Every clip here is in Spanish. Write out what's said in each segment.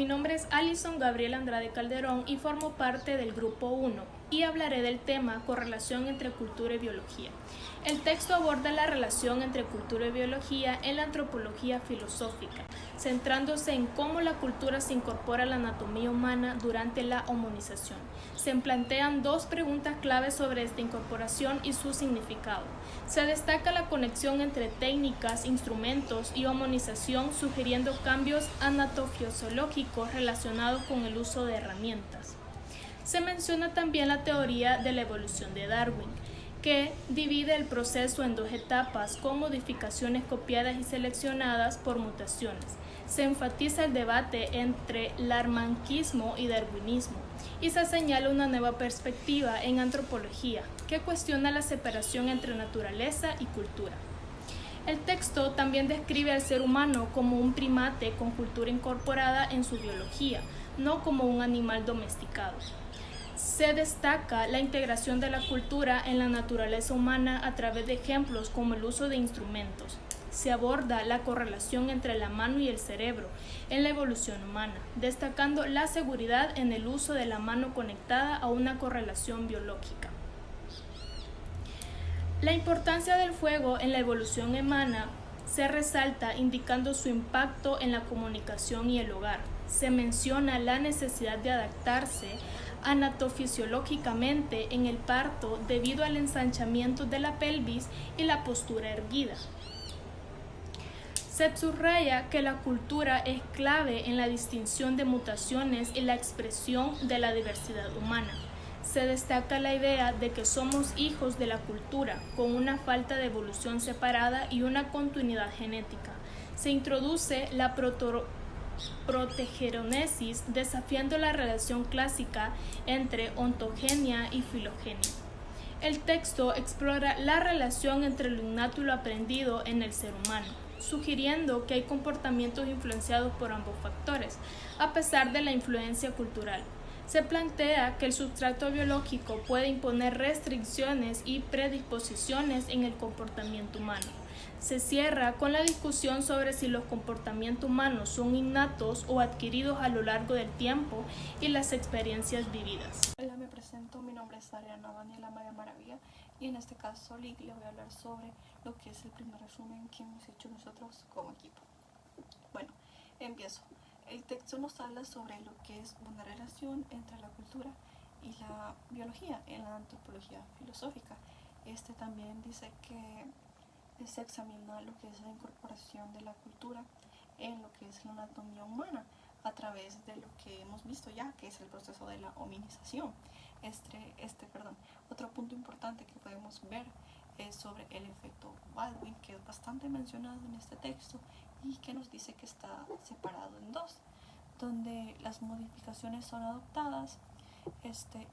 mi nombre es Alison Gabriela Andrade Calderón y formo parte del Grupo 1 y hablaré del tema correlación entre cultura y biología. El texto aborda la relación entre cultura y biología en la antropología filosófica, centrándose en cómo la cultura se incorpora a la anatomía humana durante la homonización. Se plantean dos preguntas claves sobre esta incorporación y su significado. Se destaca la conexión entre técnicas, instrumentos y homonización, sugiriendo cambios anatofisiológicos relacionados con el uso de herramientas. Se menciona también la teoría de la evolución de Darwin, que divide el proceso en dos etapas con modificaciones copiadas y seleccionadas por mutaciones. Se enfatiza el debate entre lamarckismo y darwinismo y se señala una nueva perspectiva en antropología que cuestiona la separación entre naturaleza y cultura. El texto también describe al ser humano como un primate con cultura incorporada en su biología, no como un animal domesticado. Se destaca la integración de la cultura en la naturaleza humana a través de ejemplos como el uso de instrumentos. Se aborda la correlación entre la mano y el cerebro en la evolución humana, destacando la seguridad en el uso de la mano conectada a una correlación biológica. La importancia del fuego en la evolución humana se resalta indicando su impacto en la comunicación y el hogar. Se menciona la necesidad de adaptarse anatofisiológicamente en el parto debido al ensanchamiento de la pelvis y la postura erguida. Se subraya que la cultura es clave en la distinción de mutaciones y la expresión de la diversidad humana. Se destaca la idea de que somos hijos de la cultura, con una falta de evolución separada y una continuidad genética. Se introduce la protogenesis, desafiando la relación clásica entre ontogenia y filogenia. El texto explora la relación entre lo innato y lo aprendido en el ser humano, sugiriendo que hay comportamientos influenciados por ambos factores, a pesar de la influencia cultural. Se plantea que el sustrato biológico puede imponer restricciones y predisposiciones en el comportamiento humano. Se cierra con la discusión sobre si los comportamientos humanos son innatos o adquiridos a lo largo del tiempo y las experiencias vividas. Hola, me presento, mi nombre es Ariana Daniela María Maravilla y en este caso le voy a hablar sobre lo que es el primer resumen que hemos hecho nosotros como equipo. Bueno, empiezo. El texto nos habla sobre lo que es una relación entre la cultura y la biología en la antropología filosófica. Este también dice que se examina lo que es la incorporación de la cultura en lo que es la anatomía humana a través de lo que hemos visto ya, que es el proceso de la hominización. Otro punto importante que podemos ver es sobre el efecto Baldwin, que es bastante mencionado en este texto y que nos dice que está separado en dos, donde las modificaciones son adoptadas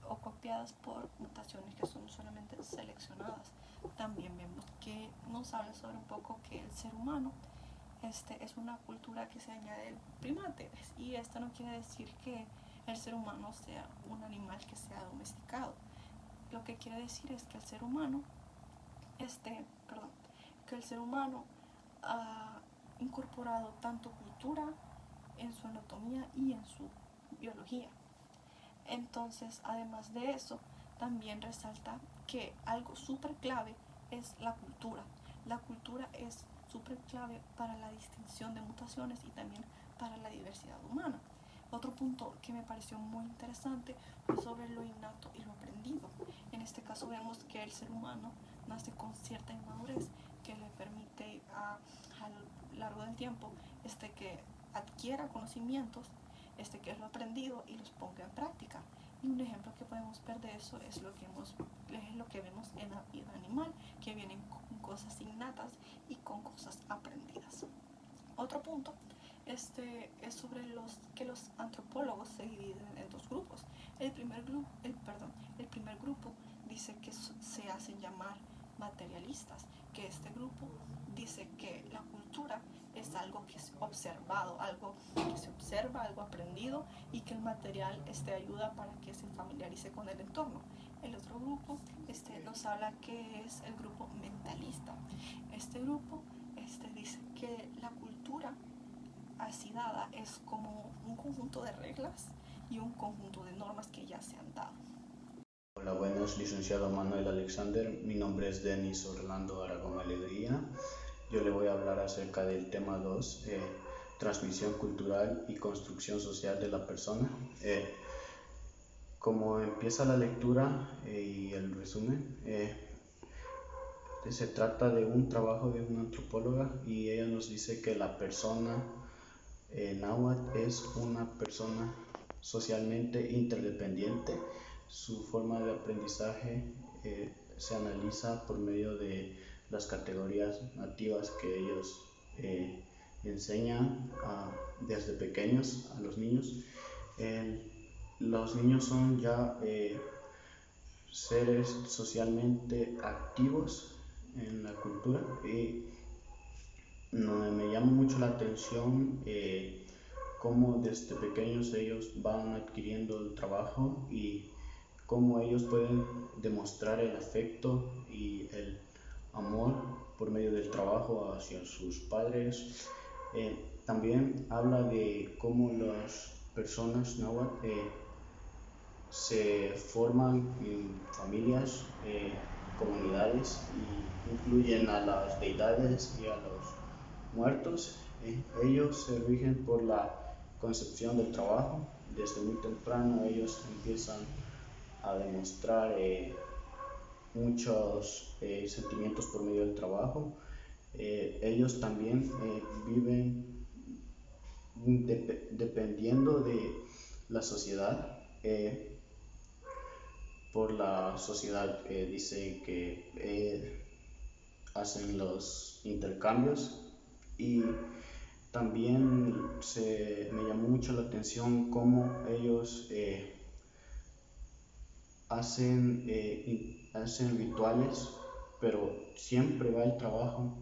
o copiadas por mutaciones que son solamente seleccionadas. También vemos que nos habla sobre un poco que el ser humano es una cultura que se añade el primate, y esto no quiere decir que el ser humano sea un animal que sea domesticado. Lo que quiere decir es que el ser humano ha incorporado tanto cultura en su anatomía y en su biología. Entonces, además de eso, también resalta que algo súper clave es la cultura. La cultura es súper clave para la distinción de mutaciones y también para la diversidad humana. Otro punto que me pareció muy interesante fue sobre lo innato y lo aprendido. En este caso vemos que el ser humano nace con cierta inmadurez que le permite a lo largo del tiempo que adquiera conocimientos, que es lo aprendido, y los ponga en práctica. Y un ejemplo que podemos ver de eso es lo que vemos en la vida animal, que vienen con cosas innatas y con cosas aprendidas. Otro punto es sobre que los antropólogos se dividen en dos grupos. El primer grupo dice que se hacen llamar materialistas, que este grupo dice que la cultura es algo que es observado, algo que se observa, algo aprendido, y que el material ayuda para que se familiarice con el entorno. El otro grupo nos habla que es el grupo mentalista. Este grupo dice que la cultura así dada es como un conjunto de reglas y un conjunto de normas que ya se han dado. Hola, buenas, licenciado Manuel Alexander. Mi nombre es Denis Orlando Aragón Alegría. Yo le voy a hablar acerca del tema 2, transmisión cultural y construcción social de la persona. Como empieza la lectura y el resumen, se trata de un trabajo de una antropóloga y ella nos dice que la persona náhuatl es una persona socialmente interdependiente. Su forma de aprendizaje se analiza por medio de las categorías nativas que ellos enseñan desde pequeños a los niños. Los niños son ya seres socialmente activos en la cultura y me llama mucho la atención cómo desde pequeños ellos van adquiriendo el trabajo y cómo ellos pueden demostrar el afecto y el amor por medio del trabajo hacia sus padres. También habla de cómo las personas náhuatl se forman en familias, comunidades y incluyen a las deidades y a los muertos. Ellos se rigen por la concepción del trabajo. Desde muy temprano ellos empiezan a demostrar muchos sentimientos por medio del trabajo. Ellos también viven dependiendo de la sociedad. Por la sociedad dice que hacen los intercambios y también me llamó mucho la atención cómo ellos hacen rituales, pero siempre va el trabajo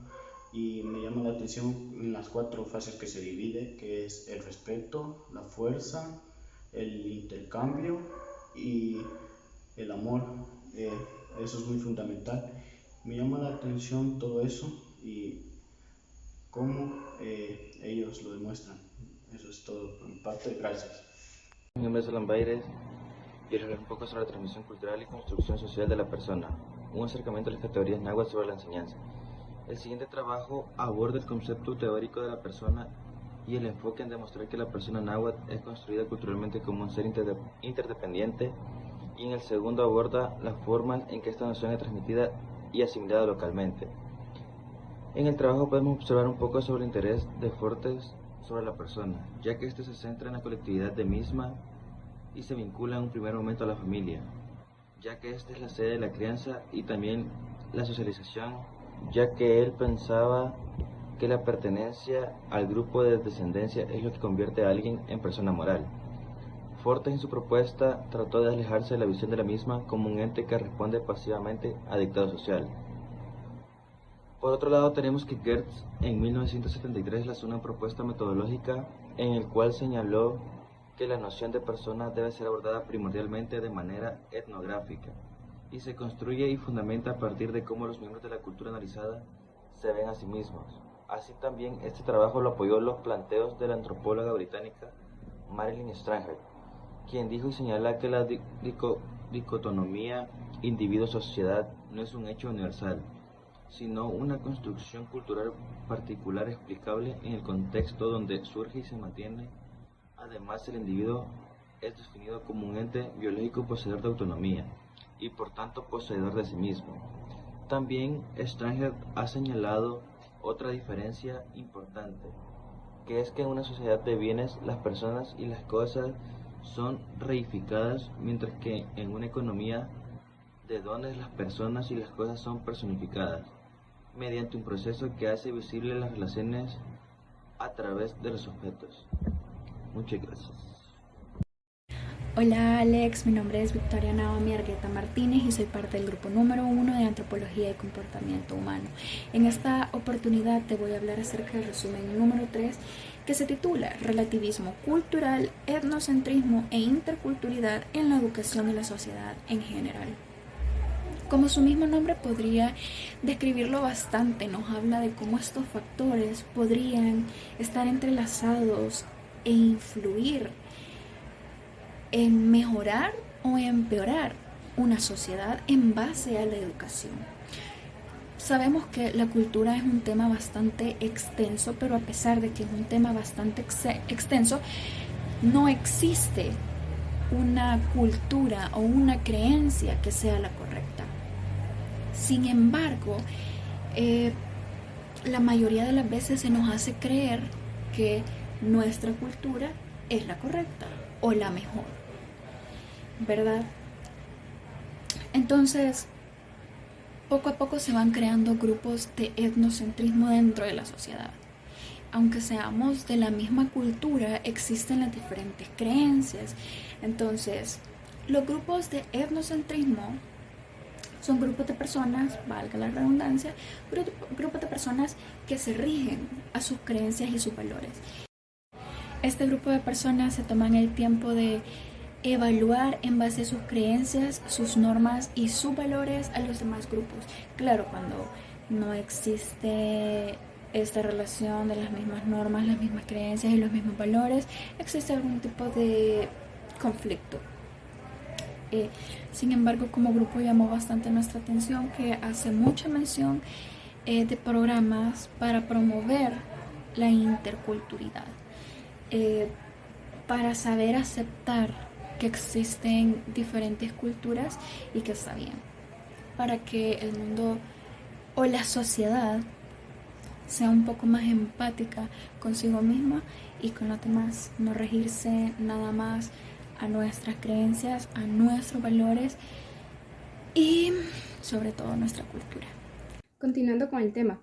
y me llama la atención en las 4 fases que se divide, que es el respeto, la fuerza, el intercambio y el amor. Eso es muy fundamental. Me llama la atención todo eso y cómo ellos lo demuestran. Eso es todo por mi parte. Gracias. Mi nombre es Alan Baires y les hablaré un poco sobre la transmisión cultural y construcción social de la persona, un acercamiento a las categorías náhuatl sobre la enseñanza. El siguiente trabajo aborda el concepto teórico de la persona y el enfoque en demostrar que la persona náhuatl es construida culturalmente como un ser interdependiente, y en el segundo aborda las formas en que esta noción es transmitida y asimilada localmente. En el trabajo podemos observar un poco sobre el interés de Fortes sobre la persona, ya que este se centra en la colectividad de misma y se vincula en un primer momento a la familia, ya que esta es la sede de la crianza y también la socialización, ya que él pensaba que la pertenencia al grupo de descendencia es lo que convierte a alguien en persona moral. Fortes en su propuesta trató de alejarse de la visión de la misma como un ente que responde pasivamente a dictado social. Por otro lado, tenemos que Gertz en 1973 lanzó una propuesta metodológica en el cual señaló que la noción de persona debe ser abordada primordialmente de manera etnográfica y se construye y fundamenta a partir de cómo los miembros de la cultura analizada se ven a sí mismos. Así también este trabajo lo apoyó los planteos de la antropóloga británica Marilyn Stranger, quien dijo y señala que la dicotomía individuo-sociedad no es un hecho universal, sino una construcción cultural particular explicable en el contexto donde surge y se mantiene. Además, el individuo es definido como un ente biológico poseedor de autonomía y por tanto poseedor de sí mismo. También Stranger ha señalado otra diferencia importante, que es que en una sociedad de bienes las personas y las cosas son reificadas, mientras que en una economía de dones las personas y las cosas son personificadas, mediante un proceso que hace visibles las relaciones a través de los objetos. Muchas gracias. Hola Alex, mi nombre es Victoria Naomi Argueta Martínez y soy parte del grupo número 1 de Antropología y Comportamiento Humano. En esta oportunidad te voy a hablar acerca del resumen número 3, que se titula Relativismo cultural, etnocentrismo e interculturalidad en la educación y la sociedad en general. Como su mismo nombre podría describirlo bastante, nos habla de cómo estos factores podrían estar entrelazados e influir en mejorar o empeorar una sociedad en base a la educación. Sabemos que la cultura es un tema bastante extenso, pero a pesar de que es un tema bastante extenso, no existe una cultura o una creencia que sea la correcta. Sin embargo, la mayoría de las veces se nos hace creer que nuestra cultura es la correcta o la mejor, ¿verdad? Entonces, poco a poco se van creando grupos de etnocentrismo dentro de la sociedad. Aunque seamos de la misma cultura, existen las diferentes creencias. Entonces, los grupos de etnocentrismo son grupos de personas, valga la redundancia, grupos de personas que se rigen a sus creencias y sus valores. Este grupo de personas se toman el tiempo de evaluar en base a sus creencias, sus normas y sus valores a los demás grupos. Claro, cuando no existe esta relación de las mismas normas, las mismas creencias y los mismos valores, existe algún tipo de conflicto. Sin embargo, como grupo llamó bastante nuestra atención que hace mucha mención de programas para promover la interculturalidad, para saber aceptar que existen diferentes culturas y que está bien, para que el mundo o la sociedad sea un poco más empática consigo misma y con los demás, no regirse nada más a nuestras creencias, a nuestros valores y sobre todo a nuestra cultura. Continuando con el tema,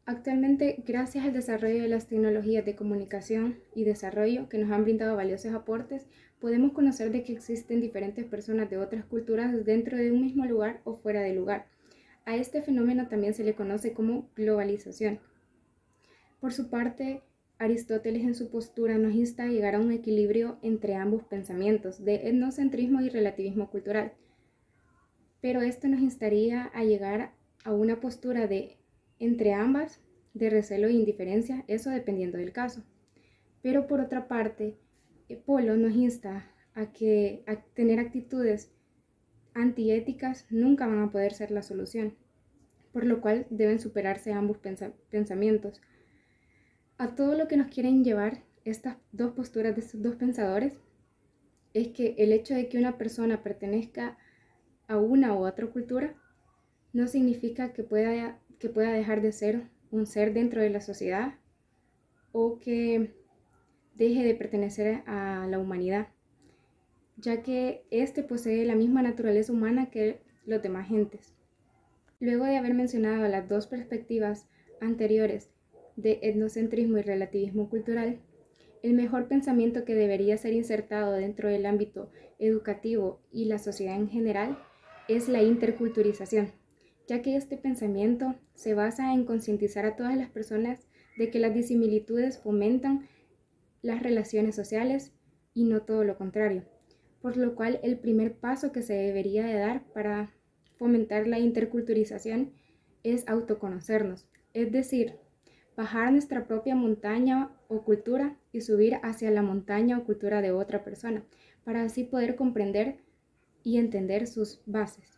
actualmente, gracias al desarrollo de las tecnologías de comunicación y desarrollo que nos han brindado valiosos aportes, podemos conocer de que existen diferentes personas de otras culturas dentro de un mismo lugar o fuera del lugar. A este fenómeno también se le conoce como globalización. Por su parte, Aristóteles en su postura nos insta a llegar a un equilibrio entre ambos pensamientos de etnocentrismo y relativismo cultural. Pero esto nos instaría a llegar a una postura de entre ambas, de recelo e indiferencia, eso dependiendo del caso. Pero por otra parte, Polo nos insta a tener actitudes antiéticas nunca van a poder ser la solución, por lo cual deben superarse ambos pensamientos. A todo lo que nos quieren llevar estas dos posturas de estos dos pensadores es que el hecho de que una persona pertenezca a una u otra cultura no significa que pueda dejar de ser un ser dentro de la sociedad o que deje de pertenecer a la humanidad, ya que éste posee la misma naturaleza humana que los demás gentes. Luego de haber mencionado las dos perspectivas anteriores de etnocentrismo y relativismo cultural, el mejor pensamiento que debería ser insertado dentro del ámbito educativo y la sociedad en general es la interculturización, ya que este pensamiento se basa en concientizar a todas las personas de que las disimilitudes fomentan las relaciones sociales y no todo lo contrario, por lo cual el primer paso que se debería de dar para fomentar la interculturización es autoconocernos, es decir, bajar nuestra propia montaña o cultura y subir hacia la montaña o cultura de otra persona, para así poder comprender y entender sus bases.